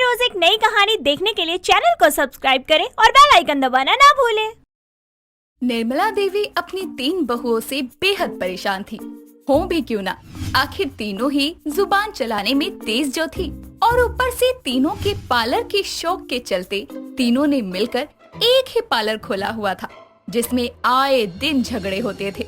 हर रोज एक नई कहानी देखने के लिए चैनल को सब्सक्राइब करें और बेल आइकन दबाना ना भूलें। निर्मला देवी अपनी 3 बहुओं से बेहद परेशान थी। हो भी क्यों ना, आखिर तीनों ही जुबान चलाने में तेज जो थी और ऊपर से तीनों के पार्लर के शौक के चलते तीनों ने मिलकर एक ही पार्लर खोला हुआ था, जिसमें आए दिन झगड़े होते थे।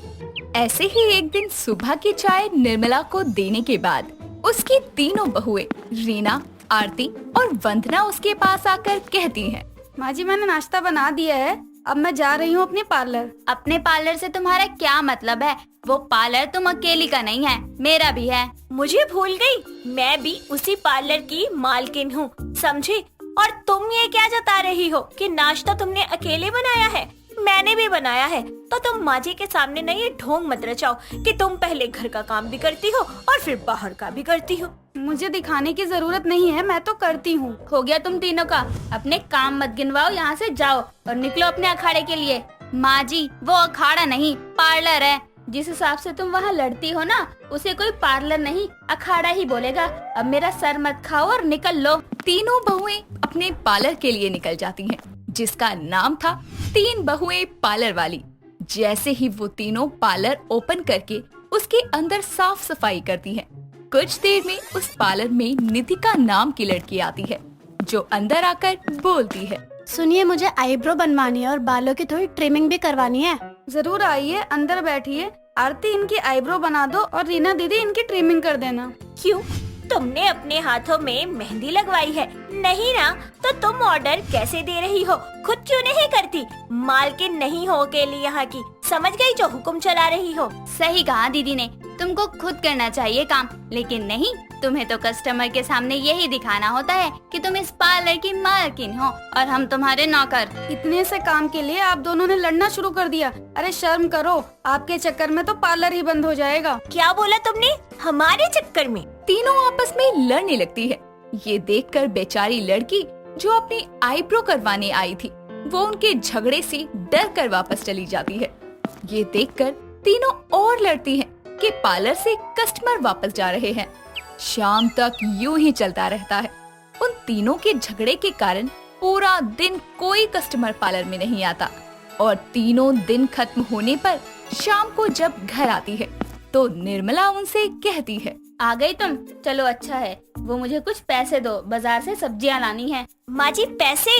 ऐसे ही एक दिन सुबह की चाय निर्मला को देने के बाद उसकी तीनों बहुएं रीना, आरती और वंदना उसके पास आकर कहती हैं, माँ जी मैंने नाश्ता बना दिया है, अब मैं जा रही हूँ अपने पार्लर। अपने पार्लर से तुम्हारा क्या मतलब है? वो पार्लर तुम अकेली का नहीं है, मेरा भी है। मुझे भूल गई, मैं भी उसी पार्लर की मालकिन हूँ, समझी? और तुम ये क्या जता रही हो कि नाश्ता तुमने अकेले बनाया है? मैंने भी बनाया है। तो तुम माँ जी के सामने न ये ढोंग मत रचाओ कि तुम पहले घर का काम भी करती हो और फिर बाहर का भी करती हो। मुझे दिखाने की जरूरत नहीं है, मैं तो करती हूँ। हो गया तुम तीनों का, अपने काम मत गिनवाओ, यहाँ से जाओ और निकलो अपने अखाड़े के लिए। माँ जी वो अखाड़ा नहीं पार्लर है। जिस हिसाब से तुम वहाँ लड़ती हो ना, उसे कोई पार्लर नहीं अखाड़ा ही बोलेगा। अब मेरा सर मत खाओ और निकल लो। तीनों बहुएं अपने पार्लर के लिए निकल जाती हैं, जिसका नाम था 3 बहुएं पार्लर वाली। जैसे ही वो तीनों पार्लर ओपन करके उसके अंदर साफ सफाई करती हैं, कुछ देर में उस पार्लर में नितिका नाम की लड़की आती है, जो अंदर आकर बोलती है, सुनिए मुझे आईब्रो बनवानी है और बालों की थोड़ी ट्रिमिंग भी करवानी है। जरूर आइए, अंदर बैठिए। आरती इनकी आईब्रो बना दो और रीना दीदी इनकी ट्रिमिंग कर देना। क्यों, तुमने अपने हाथों में मेहंदी लगवाई है? नहीं ना, तो तुम ऑर्डर कैसे दे रही हो? खुद क्यों नहीं करती? मालकिन नहीं हो अकेली यहाँ की, समझ गई जो हुक्म चला रही हो। सही कहा दीदी ने, तुमको खुद करना चाहिए काम, लेकिन नहीं, तुम्हें तो कस्टमर के सामने यही दिखाना होता है कि तुम इस पार्लर की मालकिन हो और हम तुम्हारे नौकर। इतने से काम के लिए आप दोनों ने लड़ना शुरू कर दिया। अरे शर्म करो, आपके चक्कर में तो पार्लर ही बंद हो जाएगा। क्या बोला तुमने? हमारे चक्कर में? तीनों आपस में लड़ने लगती है। ये देखकर बेचारी लड़की जो अपनी आईब्रो करवाने आई थी, वो उनके झगड़े से डर कर वापस चली जाती है। ये देखकर तीनों और लड़ती हैं कि पार्लर से कस्टमर वापस जा रहे हैं। शाम तक यूं ही चलता रहता है। उन तीनों के झगड़े के कारण पूरा दिन कोई कस्टमर पार्लर में नहीं आता और तीनों दिन खत्म होने पर शाम को जब घर आती है तो निर्मला उनसे कहती है, आ गई तुम? चलो अच्छा है। वो मुझे कुछ पैसे दो, बाजार से सब्जियां लानी है। माँ जी पैसे?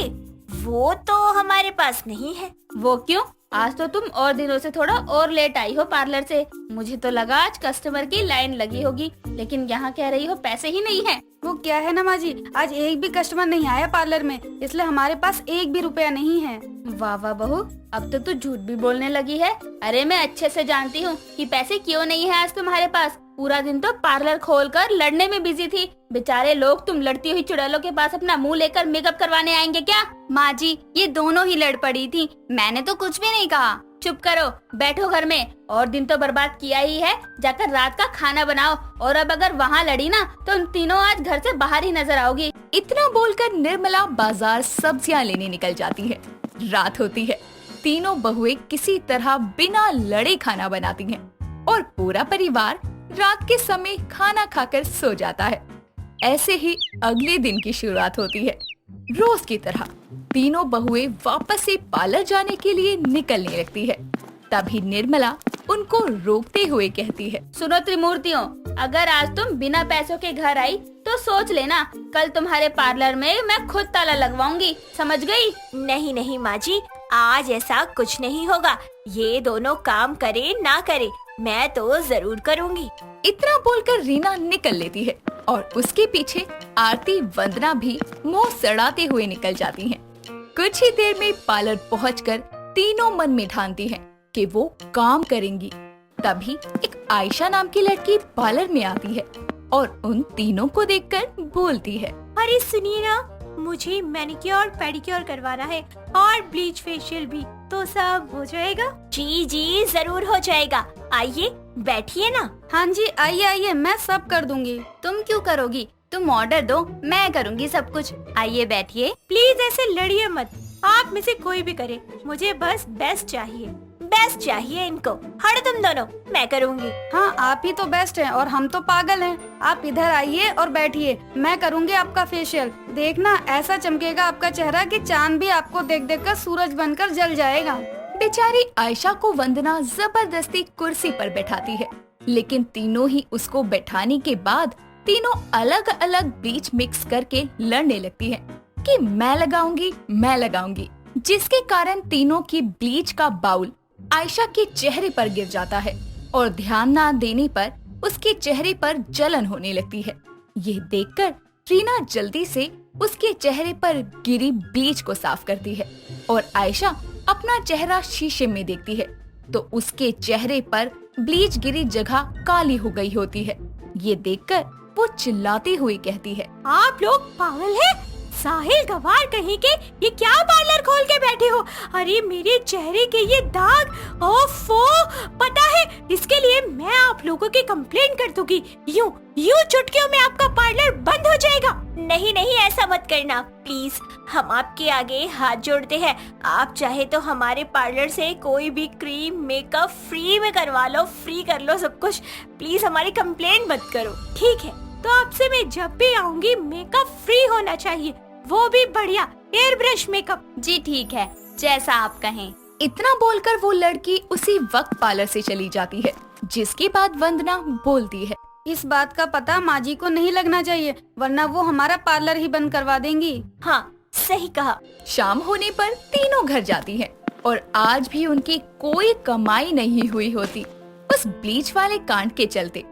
वो तो हमारे पास नहीं है। वो क्यों? आज तो तुम और दिनों से थोड़ा और लेट आई हो पार्लर से। मुझे तो लगा आज कस्टमर की लाइन लगी होगी, लेकिन यहाँ कह रही हो पैसे ही नहीं है। वो क्या है ना माँ जी, आज एक भी कस्टमर नहीं आया पार्लर में, इसलिए हमारे पास एक भी रुपया नहीं है। वाह वाह बहू, अब तो तू झूठ भी बोलने लगी है। अरे मैं अच्छे से जानती हूँ कि पैसे क्यों नहीं है आज तुम्हारे पास। पूरा दिन तो पार्लर खोलकर लड़ने में बिजी थी। बेचारे लोग तुम लड़ती हुई चुड़ैलों के पास अपना मुंह लेकर मेकअप करवाने आएंगे क्या? माँ जी ये दोनों ही लड़ पड़ी थी, मैंने तो कुछ भी नहीं कहा। चुप करो, बैठो घर में। और दिन तो बर्बाद किया ही है, जाकर रात का खाना बनाओ। और अब अगर वहाँ लड़ी ना तो तुम तीनों आज घर से बाहर ही नजर आओगी। इतना बोलकर निर्मला बाजार सब्जियां लेने निकल जाती है। रात होती है, तीनों बहुएं किसी तरह बिना लड़े खाना बनाती हैं और पूरा परिवार रात के समय खाना खाकर सो जाता है। ऐसे ही अगले दिन की शुरुआत होती है। रोज की तरह तीनों बहुएं वापस से पार्लर जाने के लिए निकलने लगती है। तभी निर्मला उनको रोकते हुए कहती है, सुनो त्रिमूर्तियों, अगर आज तुम बिना पैसों के घर आई तो सोच लेना, कल तुम्हारे पार्लर में मैं खुद ताला लगवाऊंगी, समझ गई? नहीं नहीं माँ जी, आज ऐसा कुछ नहीं होगा। ये दोनों काम करे ना करे, मैं तो जरूर करूँगी। इतना बोलकर रीना निकल लेती है और उसके पीछे आरती, वंदना भी मुंह सड़ाते हुए निकल जाती हैं। कुछ ही देर में पार्लर पहुंचकर तीनों मन में ठानती हैं कि वो काम करेंगी। तभी एक आयशा नाम की लड़की पार्लर में आती है और उन तीनों को देखकर बोलती है, अरे सुनिए ना, मुझे मैनिक्योर पेडिक्योर करवाना है और ब्लीच फेशियल भी, तो सब हो जाएगा? जी जी जरूर हो जाएगा, आइए बैठिए ना। हाँ जी आइए आइए, मैं सब कर दूंगी। तुम क्यों करोगी? तुम ऑर्डर दो, मैं करूँगी सब कुछ। आइए बैठिए। प्लीज ऐसे लड़िए मत, आप में से कोई भी करे, मुझे बस बेस्ट चाहिए। गैस चाहिए इनको। हटो तुम दोनों, मैं करूँगी। हाँ, आप ही तो बेस्ट हैं और हम तो पागल हैं। आप इधर आइए और बैठिए, मैं करूँगी आपका फेशियल। देखना ऐसा चमकेगा आपका चेहरा कि चांद भी आपको देख देख कर सूरज बनकर जल जाएगा। बेचारी आयशा को वंदना जबरदस्ती कुर्सी पर बैठाती है, लेकिन तीनों ही उसको बैठाने के बाद तीनों अलग अलग ब्लीच मिक्स करके लड़ने लगती हैं कि मैं लगाऊंगी, जिसके कारण तीनों की ब्लीच का बाउल आयशा के चेहरे पर गिर जाता है और ध्यान न देने पर उसके चेहरे पर जलन होने लगती है। ये देखकर रीना जल्दी से उसके चेहरे पर गिरी ब्लीच को साफ करती है और आयशा अपना चेहरा शीशे में देखती है तो उसके चेहरे पर ब्लीच गिरी जगह काली हो गई होती है। ये देखकर वो चिल्लाती हुई कहती है, आप लोग पागल हैं? साहिल गवार कहीं के, ये क्या पार्लर खोल के बैठे हो? अरे मेरे चेहरे के ये दाग, ओफो, पता है इसके लिए मैं आप लोगों की कंप्लेंट कर दूंगी। यूं चुटकियों में आपका पार्लर बंद हो जाएगा। नहीं नहीं, ऐसा मत करना प्लीज, हम आपके आगे हाथ जोड़ते हैं। आप चाहे तो हमारे पार्लर से कोई भी क्रीम मेकअप फ्री में करवा लो, फ्री कर लो सब कुछ। प्लीज हमारी कंप्लेंट मत करो, ठीक है? तो आपसे मैं जब भी आऊंगी मेकअप फ्री होना चाहिए, वो भी बढ़िया एयर ब्रश मेकअप। जी ठीक है, जैसा आप कहें। इतना बोलकर वो लड़की उसी वक्त पार्लर से चली जाती है, जिसके बाद वंदना बोलती है, इस बात का पता माँ जी को नहीं लगना चाहिए, वरना वो हमारा पार्लर ही बंद करवा देंगी। हाँ सही कहा। शाम होने पर तीनों घर जाती हैं और आज भी उनकी कोई कमाई नहीं हुई होती उस ब्लीच वाले कांड के चलते,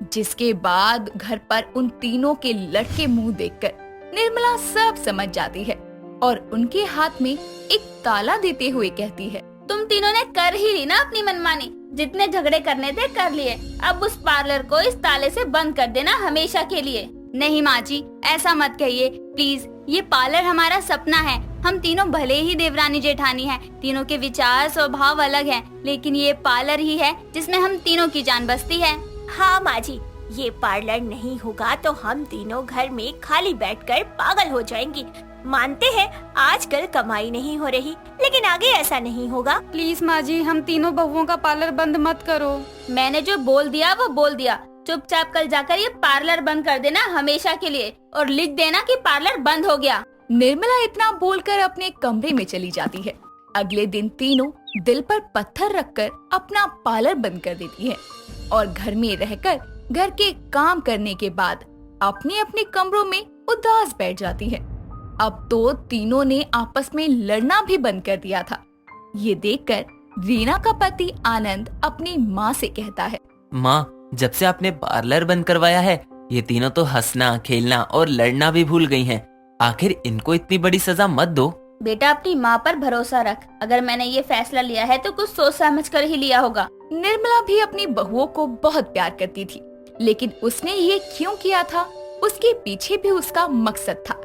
जिसके बाद घर पर उन तीनों के लटके मुंह देखकर निर्मला सब समझ जाती है और उनके हाथ में एक ताला देते हुए कहती है, तुम तीनों ने कर ही ली ना अपनी मनमानी, जितने झगड़े करने थे कर लिए। अब उस पार्लर को इस ताले से बंद कर देना हमेशा के लिए। नहीं माँ जी, ऐसा मत कहिए प्लीज, ये पार्लर हमारा सपना है। हम तीनों भले ही देवरानी जेठानी हैं, तीनों के विचार स्वभाव अलग हैं, लेकिन ये पार्लर ही है जिसमें हम तीनों की जान बसती है। हाँ माँ जी, ये पार्लर नहीं होगा तो हम तीनों घर में खाली बैठकर पागल हो जाएंगी। मानते हैं आजकल कमाई नहीं हो रही, लेकिन आगे ऐसा नहीं होगा। प्लीज माँ जी, हम तीनों बहुओं का पार्लर बंद मत करो। मैंने जो बोल दिया वो बोल दिया। चुपचाप कल जाकर ये पार्लर बंद कर देना हमेशा के लिए और लिख देना कि पार्लर बंद हो गया। निर्मला इतना बोलकर अपने कमरे में चली जाती है। अगले दिन तीनों दिल पर पत्थर रखकर अपना पार्लर बंद कर देती है और घर में रहकर घर के काम करने के बाद अपने अपने कमरों में उदास बैठ जाती है। अब तो तीनों ने आपस में लड़ना भी बंद कर दिया था। ये देखकर रीना का पति आनंद अपनी माँ से कहता है, माँ, जब से आपने पार्लर बंद करवाया है ये तीनों तो हंसना, खेलना और लड़ना भी भूल गई हैं। आखिर इनको इतनी बड़ी सजा मत दो। बेटा अपनी माँ पर भरोसा रख, अगर मैंने ये फैसला लिया है तो कुछ सोच समझ कर ही लिया होगा। निर्मला भी अपनी बहुओं को बहुत प्यार करती थी, लेकिन उसने ये क्यों किया था, उसके पीछे भी उसका मकसद था।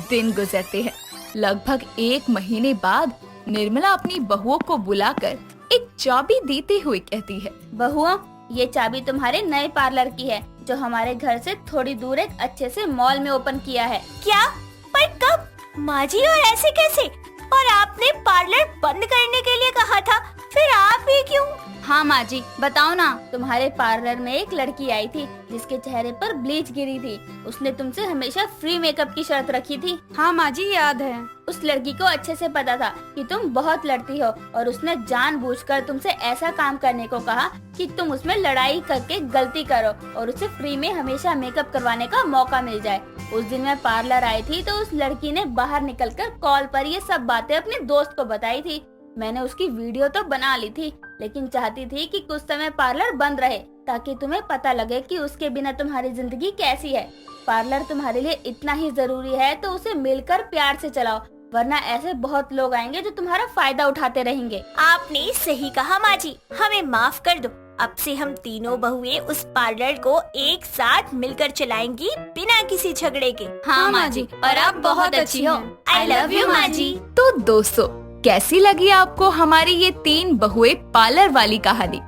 दिन गुजरते हैं। लगभग 1 महीने बाद निर्मला अपनी बहुओं को बुलाकर एक चाबी देते हुए कहती है, बहुओं, ये चाबी तुम्हारे नए पार्लर की है, जो हमारे घर से थोड़ी दूर एक अच्छे से मॉल में ओपन किया है। क्या? पर कब? माँ जी, और ऐसे कैसे? और आपने पार्लर बंद करने के लिए कहा था, फिर आप ही क्यों? हाँ माँ जी, बताओ ना। तुम्हारे पार्लर में एक लड़की आई थी जिसके चेहरे पर ब्लीच गिरी थी। उसने तुमसे हमेशा फ्री मेकअप की शर्त रखी थी। हाँ माँ जी, याद है। उस लड़की को अच्छे से पता था कि तुम बहुत लड़ती हो और उसने जानबूझकर तुमसे ऐसा काम करने को कहा कि तुम उसमें लड़ाई करके गलती करो और उसे फ्री में हमेशा मेकअप करवाने का मौका मिल जाए। उस दिन मैं पार्लर आई थी तो उस लड़की ने बाहर निकलकर कॉल पर ये सब बातें अपने दोस्त को बताई थी। मैंने उसकी वीडियो तो बना ली थी, लेकिन चाहती थी कि कुछ समय पार्लर बंद रहे ताकि तुम्हें पता लगे कि उसके बिना तुम्हारी जिंदगी कैसी है। पार्लर तुम्हारे लिए इतना ही जरूरी है तो उसे मिलकर प्यार से चलाओ, वरना ऐसे बहुत लोग आएंगे जो तुम्हारा फायदा उठाते रहेंगे। आपने सही कहा माँ जी, हमें माफ कर दो। अब से हम तीनों बहुएं उस पार्लर को एक साथ मिलकर चलाएंगी बिना किसी झगड़े के। हाँ माँ जी, और आप बहुत अच्छी हो। आई लव यू माँ जी। तो दोस्तों, कैसी लगी आपको हमारी ये 3 बहुएं पार्लर वाली कहानी?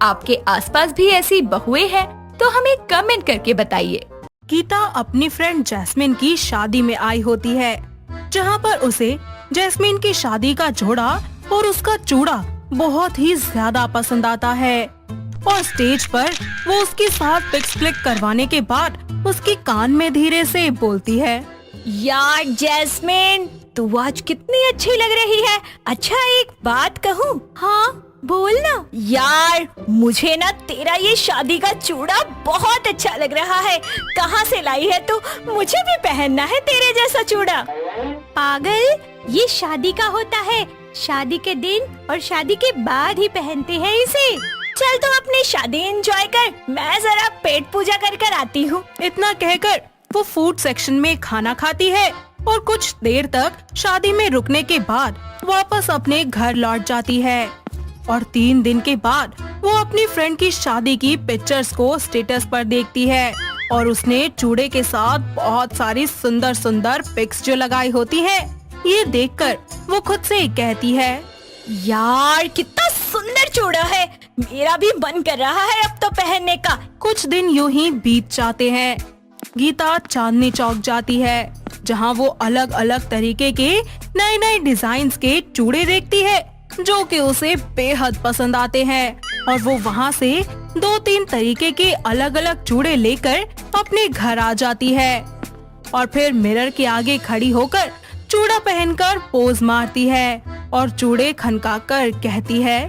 आपके आसपास भी ऐसी बहुएं हैं तो हमें कमेंट करके बताइए। गीता अपनी फ्रेंड जैस्मिन की शादी में आई होती है, जहां पर उसे जैस्मिन की शादी का जोड़ा और उसका चूड़ा बहुत ही ज्यादा पसंद आता है और स्टेज पर वो उसके साथ पिक्स क्लिक करवाने के बाद उसके कान में धीरे से बोलती है, यार जैस्मिन, तू आज कितनी अच्छी लग रही है। अच्छा एक बात कहूँ? हाँ बोल ना। यार मुझे ना तेरा ये शादी का चूड़ा बहुत अच्छा लग रहा है। कहाँ से लाई है तू? मुझे भी पहनना है तेरे जैसा चूड़ा। पागल, ये शादी का होता है। शादी के दिन और शादी के बाद ही पहनते हैं इसे। चल तू अपनी शादी एंजॉय कर, मैं जरा पेट पूजा कर कर आती हूँ। इतना कहकर वो फूड सेक्शन में खाना खाती है और कुछ देर तक शादी में रुकने के बाद वापस अपने घर लौट जाती है। और 3 दिन के बाद वो अपनी फ्रेंड की शादी की पिक्चर्स को स्टेटस पर देखती है और उसने चूड़े के साथ बहुत सारी सुंदर सुंदर पिक्स जो लगाई होती है, ये देखकर वो खुद से कहती है, यार कितना सुंदर चूड़ा है। मेरा भी मन कर रहा है अब तो पहनने का। कुछ दिन यूं ही बीत जाते हैं। गीता चांदनी चौक जाती है जहां वो अलग अलग तरीके के नए नए डिजाइन्स के चूड़े देखती है जो कि उसे बेहद पसंद आते हैं और वो वहां से 2-3 तरीके के अलग अलग चूड़े लेकर अपने घर आ जाती है और फिर मिरर के आगे खड़ी होकर चूड़ा पहनकर पोज मारती है और चूड़े खनकाकर कहती है,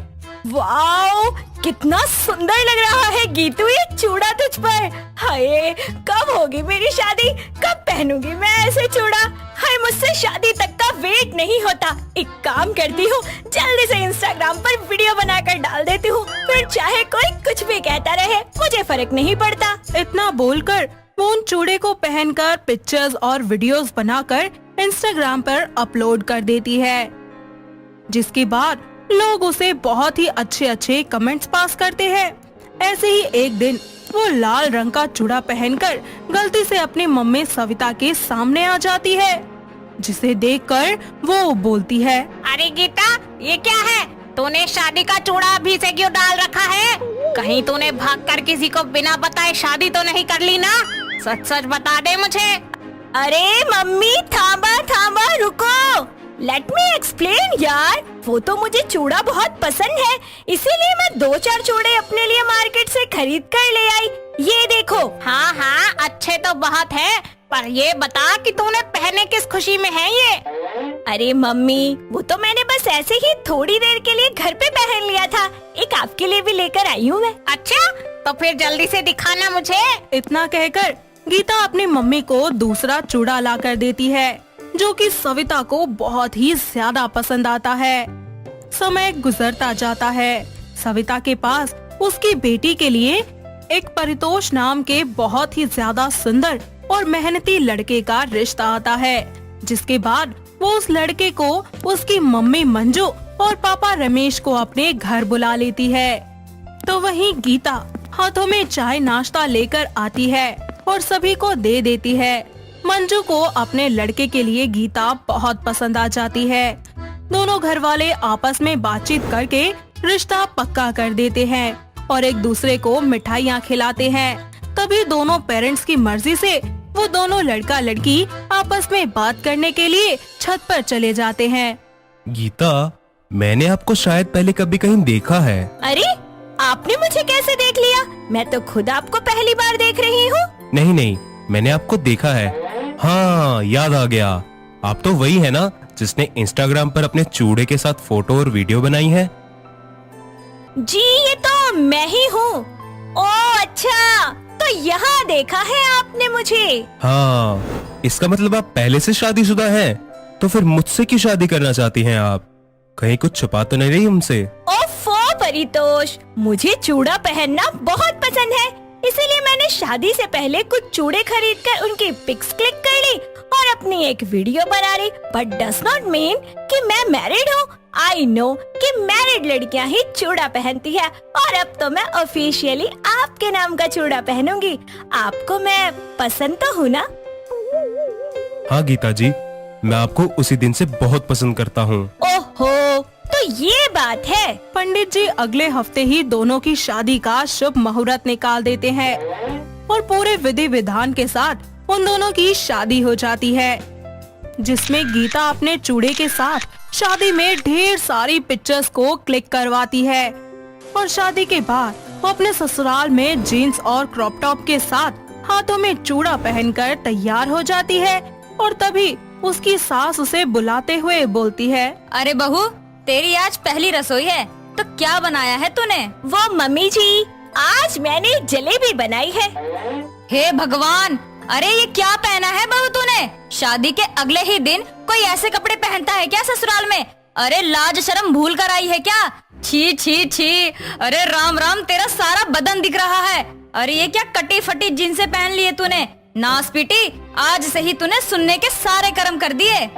वाओ कितना सुंदर लग रहा है गीतू ये चूड़ा तुझ पर। हाय कब होगी मेरी शादी, कब पहनूंगी मैं ऐसे चूड़ा। हाय मुझसे शादी तक का वेट नहीं होता। एक काम करती हूँ, जल्दी से इंस्टाग्राम पर वीडियो बनाकर डाल देती हूँ, फिर चाहे कोई कुछ भी कहता रहे मुझे फर्क नहीं पड़ता। इतना बोलकर वो उन चूड़े को पहनकर पिक्चर्स और वीडियोस बनाकर इंस्टाग्राम पर अपलोड कर देती है, जिसके बाद लोग उसे बहुत ही अच्छे अच्छे कमेंट्स पास करते हैं। ऐसे ही एक दिन वो लाल रंग का चूड़ा पहनकर गलती से अपनी मम्मी सविता के सामने आ जाती है, जिसे देखकर वो बोलती है, अरे गीता ये क्या है? तूने शादी का चूड़ा अभी से क्यों डाल रखा है? कहीं तूने भागकर किसी को बिना बताए शादी तो नहीं कर ली ना? सच सच बता दे मुझे। अरे मम्मी थांबा रुको, लेट मी एक्सप्लेन यार। वो तो मुझे चूड़ा बहुत पसंद है, इसीलिए मैं 2-4 चूड़े अपने लिए मार्केट से खरीद कर ले आई। ये देखो। हाँ अच्छे तो बहुत है, पर ये बता कि तूने पहने किस खुशी में है ये? अरे मम्मी वो तो मैंने बस ऐसे ही थोड़ी देर के लिए घर पे पहन लिया था। एक आपके लिए भी लेकर आई हूँ मैं। अच्छा तो फिर जल्दी से दिखाना मुझे। इतना कहकर गीता अपनी मम्मी को दूसरा चूड़ा ला कर देती है जो कि सविता को बहुत ही ज्यादा पसंद आता है। समय गुजरता जाता है। सविता के पास उसकी बेटी के लिए एक परितोष नाम के बहुत ही ज्यादा सुंदर और मेहनती लड़के का रिश्ता आता है, जिसके बाद वो उस लड़के को उसकी मम्मी मंजू और पापा रमेश को अपने घर बुला लेती है। तो वहीं गीता हाथों में चाय नाश्ता लेकर आती है और सभी को दे देती है। मंजू को अपने लड़के के लिए गीता बहुत पसंद आ जाती है। दोनों घर वाले आपस में बातचीत करके रिश्ता पक्का कर देते हैं और एक दूसरे को मिठाइयाँ खिलाते हैं। तभी दोनों पेरेंट्स की मर्जी से वो दोनों लड़का लड़की आपस में बात करने के लिए छत पर चले जाते हैं। गीता, मैंने आपको शायद पहले कभी कहीं देखा है। अरे आपने मुझे कैसे देख लिया? मैं तो खुद आपको पहली बार देख रही हूँ। नहीं, मैंने आपको देखा है। हाँ, याद आ गया। आप तो वही है ना जिसने इंस्टाग्राम पर अपने चूड़े के साथ फोटो और वीडियो बनाई है? जी ये तो मैं ही हूँ। ओह अच्छा, तो यहाँ देखा है आपने मुझे। हाँ, इसका मतलब आप पहले से शादीशुदा हैं। तो फिर मुझसे क्यों शादी करना चाहती हैं आप? कहीं कुछ छुपा तो नहीं रही हमसे? ओफो परितोष, मुझे चूड़ा पहनना बहुत पसंद है, इसीलिए मैंने शादी से पहले कुछ चूड़े खरीदकर उनकी पिक्स क्लिक कर ली और अपनी एक वीडियो बना ली। बट डज नॉट मीन कि मैं मैरिड हूँ। आई नो कि मैरिड लड़कियाँ ही चूड़ा पहनती है और अब तो मैं ऑफिशियली आपके नाम का चूड़ा पहनूंगी। आपको मैं पसंद तो हूँ ना? हाँ गीता जी, मैं आपको उसी दिन से बहुत पसंद करता हूँ। ओहो, तो ये बात है। पंडित जी अगले हफ्ते ही दोनों की शादी का शुभ मुहूर्त निकाल देते हैं और पूरे विधि विधान के साथ उन दोनों की शादी हो जाती है, जिसमें गीता अपने चूड़े के साथ शादी में ढेर सारी पिक्चर्स को क्लिक करवाती है और शादी के बाद वो अपने ससुराल में जीन्स और क्रॉप टॉप के साथ हाथों में चूड़ा पहनकर तैयार हो जाती है और तभी उसकी सास उसे बुलाते हुए बोलती है, अरे बहू, तेरी आज पहली रसोई है, तो क्या बनाया है तूने? वो मम्मी जी, आज मैंने जलेबी बनाई है। हे भगवान, अरे ये क्या पहना है बहू तूने? शादी के अगले ही दिन कोई ऐसे कपड़े पहनता है क्या ससुराल में? अरे लाज शर्म भूल कर आई है क्या? छी छी छी, अरे राम राम, तेरा सारा बदन दिख रहा है। अरे ये क्या कटी फटी जींसें पहन ली है तूने? नास पीटी, आज से ही तूने सुनने के सारे कर्म कर दिए।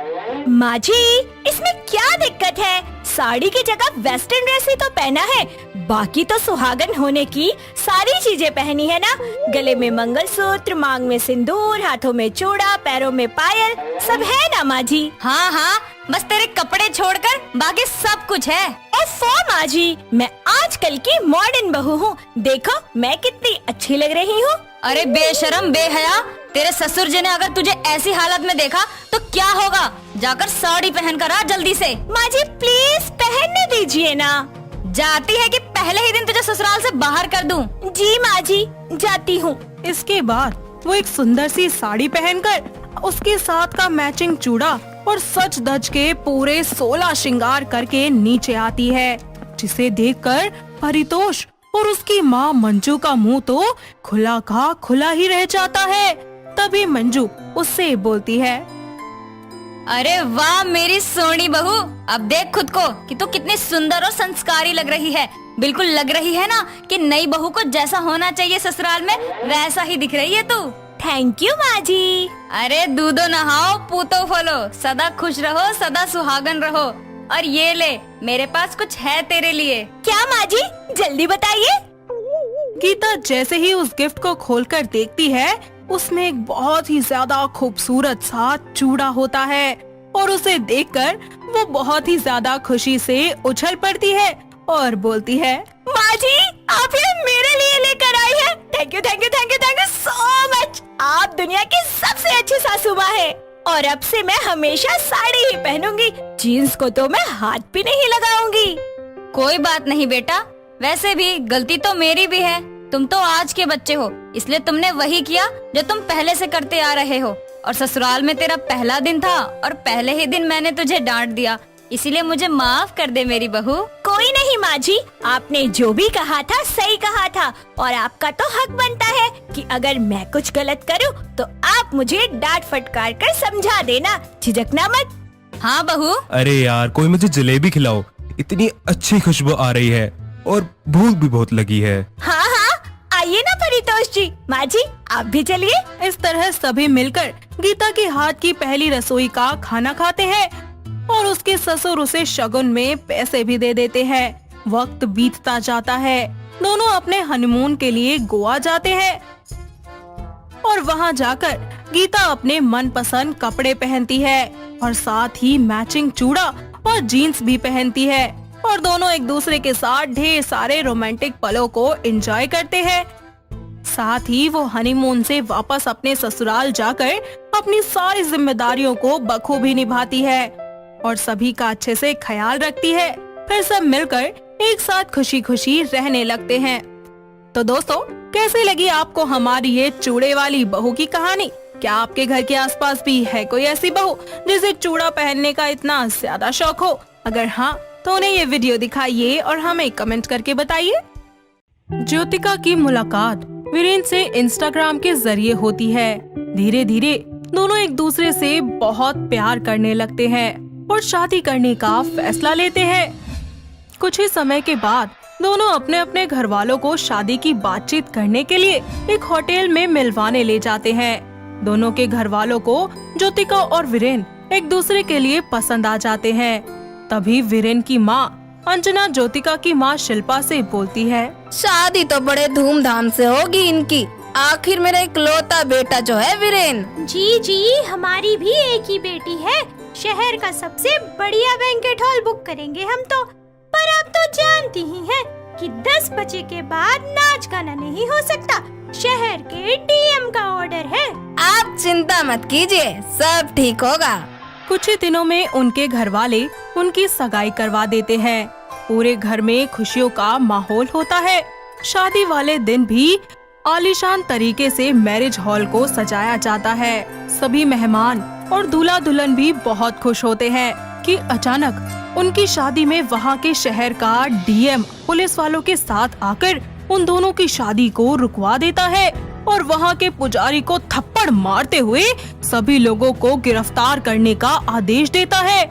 माँ जी, इसमें क्या दिक्कत है? साड़ी की जगह वेस्टर्न ड्रेस ही तो पहना है, बाकी तो सुहागन होने की सारी चीजें पहनी है ना। गले में मंगलसूत्र, मांग में सिंदूर, हाथों में चूड़ा, पैरों में पायल, सब है ना माँ जी? हाँ हाँ, बस तेरे कपड़े छोड़कर बाकी सब कुछ है। ओफो माँ जी, मैं आजकल की मॉडर्न बहू हूँ, देखो मैं कितनी अच्छी लग रही हूँ। अरे बेशरम बेहया, तेरे ससुर जी ने अगर तुझे ऐसी हालत में देखा तो क्या होगा? जाकर साड़ी पहन कर आ जल्दी से। माँ जी प्लीज पहनने दीजिए ना। जाती है कि पहले ही दिन तुझे ससुराल से बाहर कर दूं? जी माँ जी, जाती हूँ। इसके बाद वो एक सुंदर सी साड़ी पहनकर उसके साथ का मैचिंग चूड़ा और सच धज के पूरे 16 श्रृंगार करके नीचे आती है, जिसे देखकर परितोष और उसकी माँ मंजू का मुंह तो खुला का खुला ही रह जाता है। तभी मंजू उससे बोलती है, अरे वाह मेरी सोनी बहू, अब देख खुद को कि तू कितनी सुंदर और संस्कारी लग रही है। बिल्कुल लग रही है ना कि नई बहू को जैसा होना चाहिए ससुराल में वैसा ही दिख रही है तू। थैंक यू माँ जी। अरे दूधो नहाओ पूतो फलो, सदा खुश रहो, सदा सुहागन रहो। और ये ले, मेरे पास कुछ है तेरे लिए। क्या माँ जी, जल्दी बताइए। गीता जैसे ही उस गिफ्ट को खोलकर देखती है, उसमें एक बहुत ही ज्यादा खूबसूरत सा चूड़ा होता है और उसे देखकर वो बहुत ही ज्यादा खुशी से उछल पड़ती है और बोलती है, माँ जी आप ये मेरे लिए लेकर आई है। Thank you thank you thank you thank you so much. आप दुनिया की सबसे अच्छी सासू माँ है और अब से मैं हमेशा साड़ी ही पहनूंगी, जीन्स को तो मैं हाथ भी नहीं लगाऊंगी। कोई बात नहीं बेटा, वैसे भी गलती तो मेरी भी है। तुम तो आज के बच्चे हो, इसलिए तुमने वही किया जो तुम पहले से करते आ रहे हो। और ससुराल में तेरा पहला दिन था और पहले ही दिन मैंने तुझे डांट दिया, इसीलिए मुझे माफ कर दे मेरी बहू। कोई नहीं माँ जी, आपने जो भी कहा था सही कहा था और आपका तो हक बनता है कि अगर मैं कुछ गलत करूँ तो आप मुझे डांट फटकार कर समझा देना, झिझकना मत। हाँ बहू। अरे यार, कोई मुझे जलेबी खिलाओ, इतनी अच्छी खुशबू आ रही है और भूख भी बहुत लगी है। हाँ हाँ, आइए ना परितोष जी। माँ जी आप भी चलिए। इस तरह सभी मिलकर गीता के हाथ की पहली रसोई का खाना खाते हैं और उसके ससुर उसे शगुन में पैसे भी दे देते हैं। वक्त बीतता जाता है, दोनों अपने हनीमून के लिए गोवा जाते हैं और वहां जाकर गीता अपने मनपसंद कपड़े पहनती है और साथ ही मैचिंग चूड़ा और जीन्स भी पहनती है और दोनों एक दूसरे के साथ ढेर सारे रोमांटिक पलों को एंजॉय करते हैं। साथ ही वो हनीमून से वापस अपने ससुराल जाकर अपनी सारी जिम्मेदारियों को बखूबी निभाती है और सभी का अच्छे से ख्याल रखती है। फिर सब मिलकर एक साथ खुशी खुशी रहने लगते हैं। तो दोस्तों, कैसी लगी आपको हमारी ये चूड़े वाली बहू की कहानी? क्या आपके घर के आसपास भी है कोई ऐसी बहू जिसे चूड़ा पहनने का इतना ज्यादा शौक हो? अगर हाँ, तो उन्हें ये वीडियो दिखाइए और हमें कमेंट करके बताइए। ज्योतिका की मुलाकात वीरेन से इंस्टाग्राम के जरिए होती है। धीरे धीरे दोनों एक दूसरे से बहुत प्यार करने लगते हैं और शादी करने का फैसला लेते हैं। कुछ ही समय के बाद दोनों अपने अपने घर वालों को शादी की बातचीत करने के लिए एक होटल में मिलवाने ले जाते हैं। दोनों के घर वालों को ज्योतिका और वीरेन एक दूसरे के लिए पसंद आ जाते हैं। तभी वीरेन की माँ अंजना ज्योतिका की माँ शिल्पा से बोलती है, शादी तो बड़े धूमधाम से होगी इनकी, आखिर मेरा इकलौता बेटा जो है वीरेन। जी जी, हमारी भी एक ही बेटी है। शहर का सबसे बढ़िया बैंकेट हॉल बुक करेंगे हम तो। पर आप तो जानती ही हैं कि 10 बजे के बाद नाच गाना नहीं हो सकता। शहर के डीएम का ऑर्डर है। आप चिंता मत कीजिए, सब ठीक होगा। कुछ ही दिनों में उनके घर वाले उनकी सगाई करवा देते हैं। पूरे घर में खुशियों का माहौल होता है। शादी वाले दिन भी आलीशान तरीके से मैरिज हॉल को सजाया जाता है। सभी मेहमान और दूल्हा दुल्हन भी बहुत खुश होते हैं कि अचानक उनकी शादी में वहाँ के शहर का डीएम पुलिस वालों के साथ आकर उन दोनों की शादी को रुकवा देता है और वहाँ के पुजारी को थप्पड़ मारते हुए सभी लोगों को गिरफ्तार करने का आदेश देता है।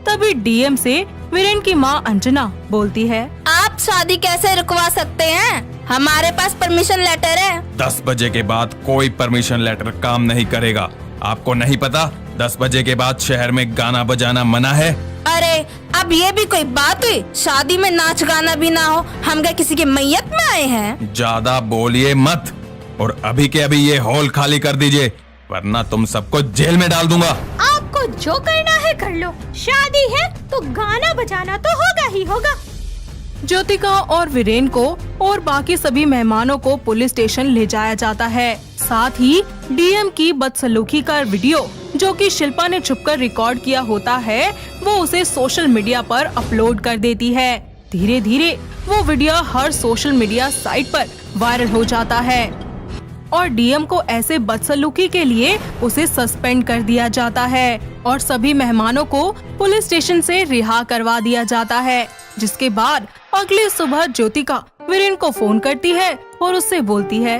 तभी डीएम से वीरेन की माँ अंजना बोलती है, आप शादी कैसे रुकवा सकते हैं? हमारे पास परमिशन लेटर है। 10 बजे के बाद कोई परमिशन लेटर काम नहीं करेगा। आपको नहीं पता 10 बजे के बाद शहर में गाना बजाना मना है। अरे अब ये भी कोई बात हुई? शादी में नाच गाना भी ना हो, हम क्या किसी की मैयत में आए हैं? ज्यादा बोलिए मत और अभी के अभी ये हॉल खाली कर दीजिए, वरना तुम सबको जेल में डाल दूंगा। आपको जो करना है कर लो, शादी है तो गाना बजाना तो होगा ही होगा। ज्योतिका और वीरेन को और बाकी सभी मेहमानों को पुलिस स्टेशन ले जाया जाता है। साथ ही डीएम की बदसलूकी का वीडियो जो कि शिल्पा ने छुपकर रिकॉर्ड किया होता है, वो उसे सोशल मीडिया पर अपलोड कर देती है। धीरे धीरे वो वीडियो हर सोशल मीडिया साइट पर वायरल हो जाता है और डीएम को ऐसे बदसलूकी के लिए उसे सस्पेंड कर दिया जाता है और सभी मेहमानों को पुलिस स्टेशन से रिहा करवा दिया जाता है। जिसके बाद अगली सुबह ज्योतिका वीरेन को फोन करती है और उससे बोलती है,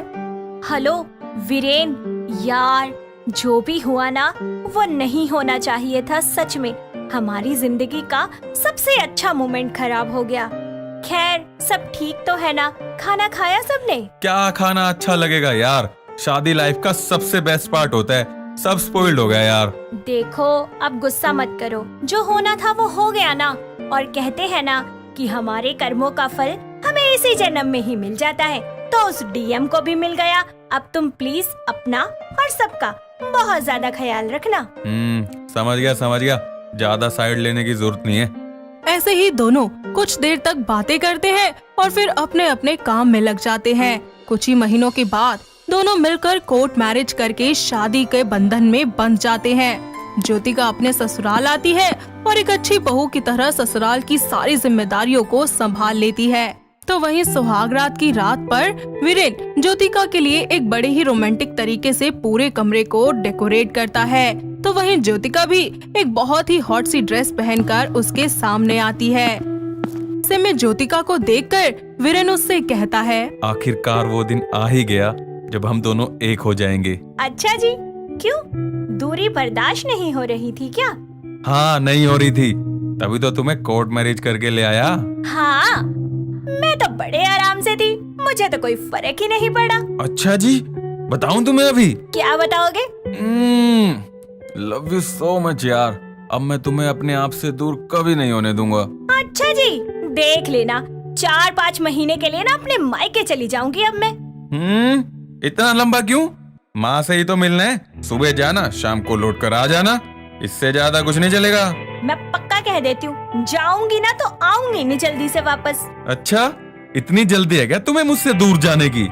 हेलो वीरेन, यार जो भी हुआ ना वो नहीं होना चाहिए था। सच में हमारी जिंदगी का सबसे अच्छा मोमेंट खराब हो गया। खैर सब ठीक तो है ना? खाना खाया सबने? क्या खाना अच्छा लगेगा यार, शादी लाइफ का सबसे बेस्ट पार्ट होता है। सब स्पॉइल्ड हो गया यार। देखो अब गुस्सा मत करो, जो होना था वो हो गया ना। और कहते हैं ना कि हमारे कर्मों का फल हमें इसी जन्म में ही मिल जाता है, तो उस डीएम को भी मिल गया। अब तुम प्लीज अपना और सबका बहुत ज्यादा ख्याल रखना। समझ गया, ज्यादा साइड लेने की जरूरत नहीं है। ऐसे ही दोनों कुछ देर तक बातें करते हैं और फिर अपने अपने काम में लग जाते हैं। कुछ ही महीनों के बाद दोनों मिलकर कोर्ट मैरिज करके शादी के बंधन में बंध जाते हैं। ज्योतिका अपने ससुराल आती है और एक अच्छी बहू की तरह ससुराल की सारी जिम्मेदारियों को संभाल लेती है। तो वहीं सुहागरात की रात पर वीरेन ज्योतिका के लिए एक बड़े ही रोमांटिक तरीके से पूरे कमरे को डेकोरेट करता है। तो वहीं ज्योतिका भी एक बहुत ही हॉट सी ड्रेस पहनकर उसके सामने आती है। ऐसे में ज्योतिका को देखकर वीरेन उससे कहता है, आखिरकार वो दिन आ ही गया जब हम दोनों एक हो जाएंगे। अच्छा जी, क्यों दूरी बर्दाश्त नहीं हो रही थी क्या? हाँ नहीं हो रही थी, तभी तो तुम्हें कोर्ट मैरिज करके ले आया। हाँ मैं तो बड़े आराम से थी, मुझे तो कोई फर्क ही नहीं पड़ा। अच्छा जी, बताऊं तुम्हें अभी? क्या बताओगे? लव यू सो मच यार, अब मैं तुम्हें अपने आप से दूर कभी नहीं होने दूंगा। अच्छा जी, देख लेना 4-5 महीने के लिए ना अपने मायके चली जाऊंगी अब मैं। इतना लंबा क्यों? माँ से ही तो मिलना है, सुबह जाना शाम को लौट कर आ जाना, इससे ज्यादा कुछ नहीं चलेगा। मैं पक्का कह देती हूँ, जाऊंगी ना तो आऊंगी नहीं जल्दी से वापस। अच्छा, इतनी जल्दी है क्या तुम्हें मुझसे दूर जाने की?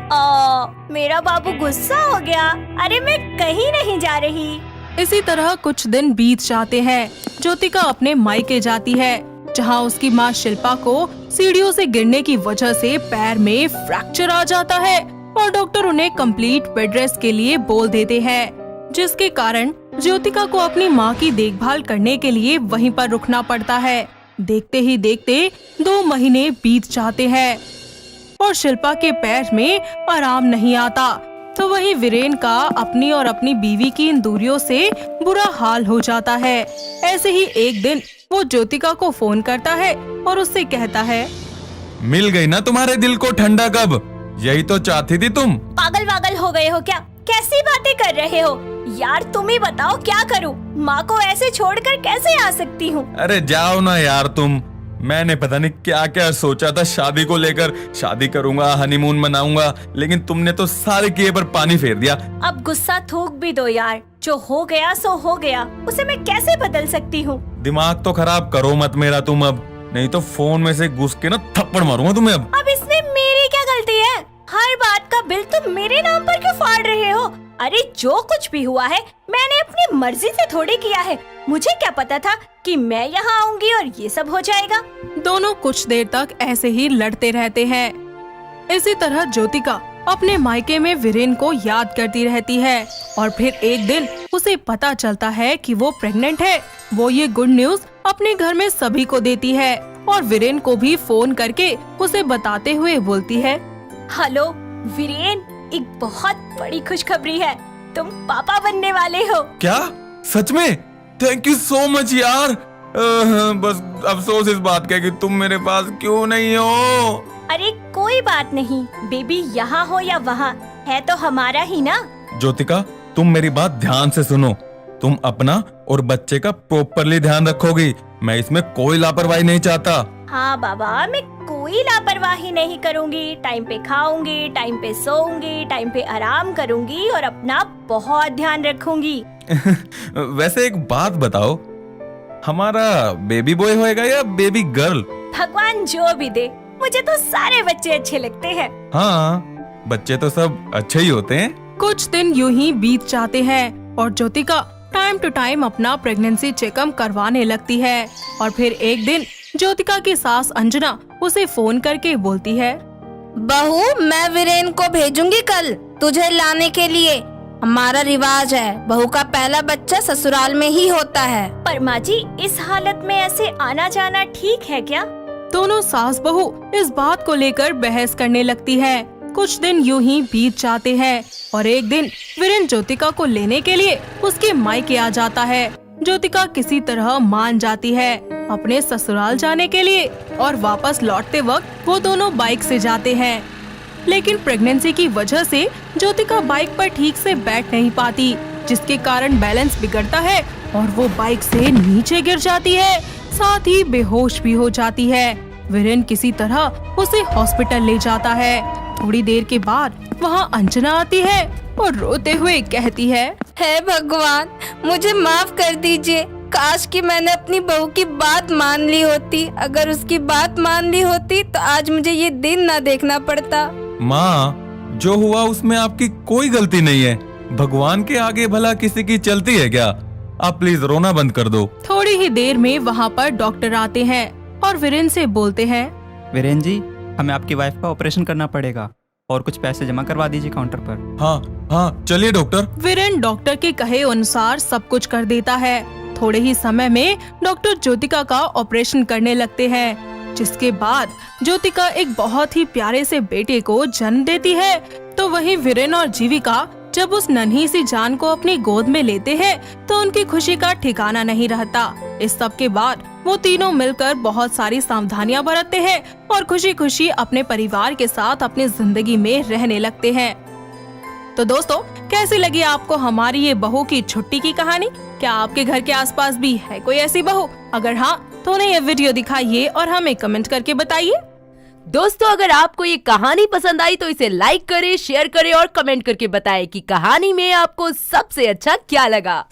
मेरा बाबू गुस्सा हो गया। अरे मैं कहीं नहीं जा रही। इसी तरह कुछ दिन बीत जाते हैं। ज्योतिका अपने मायके जाती है, जहाँ उसकी माँ शिल्पा को सीढ़ियों से गिरने की वजह से पैर में फ्रैक्चर आ जाता है और डॉक्टर उन्हें कंप्लीट बेड रेस्ट के लिए बोल देते हैं, जिसके कारण ज्योतिका को अपनी माँ की देखभाल करने के लिए वहीं पर रुकना पड़ता है। देखते ही देखते 2 महीने बीत जाते हैं और शिल्पा के पैर में आराम नहीं आता। तो वहीं वीरेन का अपनी और अपनी बीवी की इन दूरियों से बुरा हाल हो जाता है। ऐसे ही एक दिन वो ज्योतिका को फोन करता है और उससे कहता है, मिल गई ना तुम्हारे दिल को ठंडा कब? यही तो चाहती थी तुम। पागल वागल हो गए हो क्या? कैसी बातें कर रहे हो यार? तुम ही बताओ क्या करूं? माँ को ऐसे छोड़कर कैसे आ सकती हूँ? अरे जाओ ना यार तुम, मैंने पता नहीं क्या क्या सोचा था शादी को लेकर। शादी करूंगा, हनीमून मनाऊंगा, लेकिन तुमने तो सारे किए पर पानी फेर दिया। अब गुस्सा थूक भी दो यार, जो हो गया सो हो गया, उसे मैं कैसे बदल सकती हूँ? दिमाग तो खराब करो मत मेरा तुम अब, नहीं तो फोन में से घुस के ना थप्पड़ मारूंगा तुम्हें। अब इसमें मेरी क्या गलती है? हर बात का बिल तुम मेरे नाम पर क्यों फाड़ रहे हो? अरे जो कुछ भी हुआ है मैंने अपनी मर्जी से थोड़ी किया है। मुझे क्या पता था कि मैं यहाँ आऊंगी और ये सब हो जाएगा। दोनों कुछ देर तक ऐसे ही लड़ते रहते हैं। इसी तरह ज्योतिका अपने मायके में वीरेन को याद करती रहती है और फिर एक दिन उसे पता चलता है कि वो प्रेग्नेंट है। वो ये गुड न्यूज अपने घर में सभी को देती है और वीरेन को भी फोन करके उसे बताते हुए बोलती है, हेलो वीरेन, एक बहुत बड़ी खुशखबरी है, तुम पापा बनने वाले हो। क्या सच में? थैंक यू सो मच यार। बस अफसोस इस बात का कि तुम मेरे पास क्यों नहीं हो। अरे कोई बात नहीं, बेबी यहाँ हो या वहाँ है तो हमारा ही ना। ज्योतिका, तुम मेरी बात ध्यान से सुनो। तुम अपना और बच्चे का प्रॉपरली ध्यान रखोगी। मैं इसमें कोई लापरवाही नहीं चाहता। हाँ बाबा, मैं कोई लापरवाही नहीं करूँगी। टाइम पे खाऊंगी, टाइम पे सोऊंगी, टाइम पे आराम करूँगी और अपना बहुत ध्यान रखूंगी। वैसे एक बात बताओ, हमारा बेबी बॉय होएगा या बेबी गर्ल? भगवान जो भी दे, मुझे तो सारे बच्चे अच्छे लगते हैं। हाँ, बच्चे तो सब अच्छे ही होते हैं। कुछ दिन यूं ही बीत जाते हैं और ज्योतिका टाइम टू टाइम अपना प्रेगनेंसी चेकअप करवाने लगती है। और फिर एक दिन ज्योतिका की सास अंजना उसे फोन करके बोलती है, बहू, मैं वीरेन को भेजूंगी कल तुझे लाने के लिए। हमारा रिवाज है, बहू का पहला बच्चा ससुराल में ही होता है। पर माँ जी, इस हालत में ऐसे आना जाना ठीक है क्या? दोनों सास बहू इस बात को लेकर बहस करने लगती है। कुछ दिन यूं ही बीत जाते हैं और एक दिन वीरेन ज्योतिका को लेने के लिए उसके मायके आ जाता है। ज्योतिका किसी तरह मान जाती है अपने ससुराल जाने के लिए और वापस लौटते वक्त वो दोनों बाइक से जाते हैं। लेकिन प्रेगनेंसी की वजह से ज्योतिका बाइक पर ठीक से बैठ नहीं पाती, जिसके कारण बैलेंस बिगड़ता है और वो बाइक से नीचे गिर जाती है, साथ ही बेहोश भी हो जाती है। वीरेन किसी तरह उसे हॉस्पिटल ले जाता है। थोड़ी देर के बाद वहाँ अंजना आती है और रोते हुए कहती है, हे भगवान, मुझे माफ कर दीजिए। काश कि मैंने अपनी बहू की बात मान ली होती। अगर उसकी बात मान ली होती तो आज मुझे ये दिन ना देखना पड़ता। माँ, जो हुआ उसमें आपकी कोई गलती नहीं है। भगवान के आगे भला किसी की चलती है क्या? आप प्लीज रोना बंद कर दो। थोड़ी ही देर में वहाँ पर डॉक्टर आते हैं और वीरेन से बोलते हैं, वीरेन जी, हमें आपकी वाइफ का ऑपरेशन करना पड़ेगा और कुछ पैसे जमा करवा दीजिए काउंटर पर। हाँ, चलिए डॉक्टर। वीरेन डॉक्टर के कहे अनुसार सब कुछ कर देता है। थोड़े ही समय में डॉक्टर ज्योतिका का ऑपरेशन करने लगते हैं, जिसके बाद ज्योतिका एक बहुत ही प्यारे से बेटे को जन्म देती है। तो वहीं वीरेन और जीविका जब उस नन्ही सी जान को अपनी गोद में लेते हैं तो उनकी खुशी का ठिकाना नहीं रहता। इस सब के बाद वो तीनों मिलकर बहुत सारी सावधानियां बरतते हैं और खुशी खुशी अपने परिवार के साथ अपनी जिंदगी में रहने लगते हैं। तो दोस्तों, कैसी लगी आपको हमारी ये बहू की छुट्टी की कहानी? क्या आपके घर के आसपास भी है कोई ऐसी बहू? अगर हाँ, तो उन्हें ये वीडियो दिखाइए और हमें कमेंट करके बताइए। दोस्तों, अगर आपको ये कहानी पसंद आई तो इसे लाइक करें, शेयर करें और कमेंट करके बताएं कि कहानी में आपको सबसे अच्छा क्या लगा।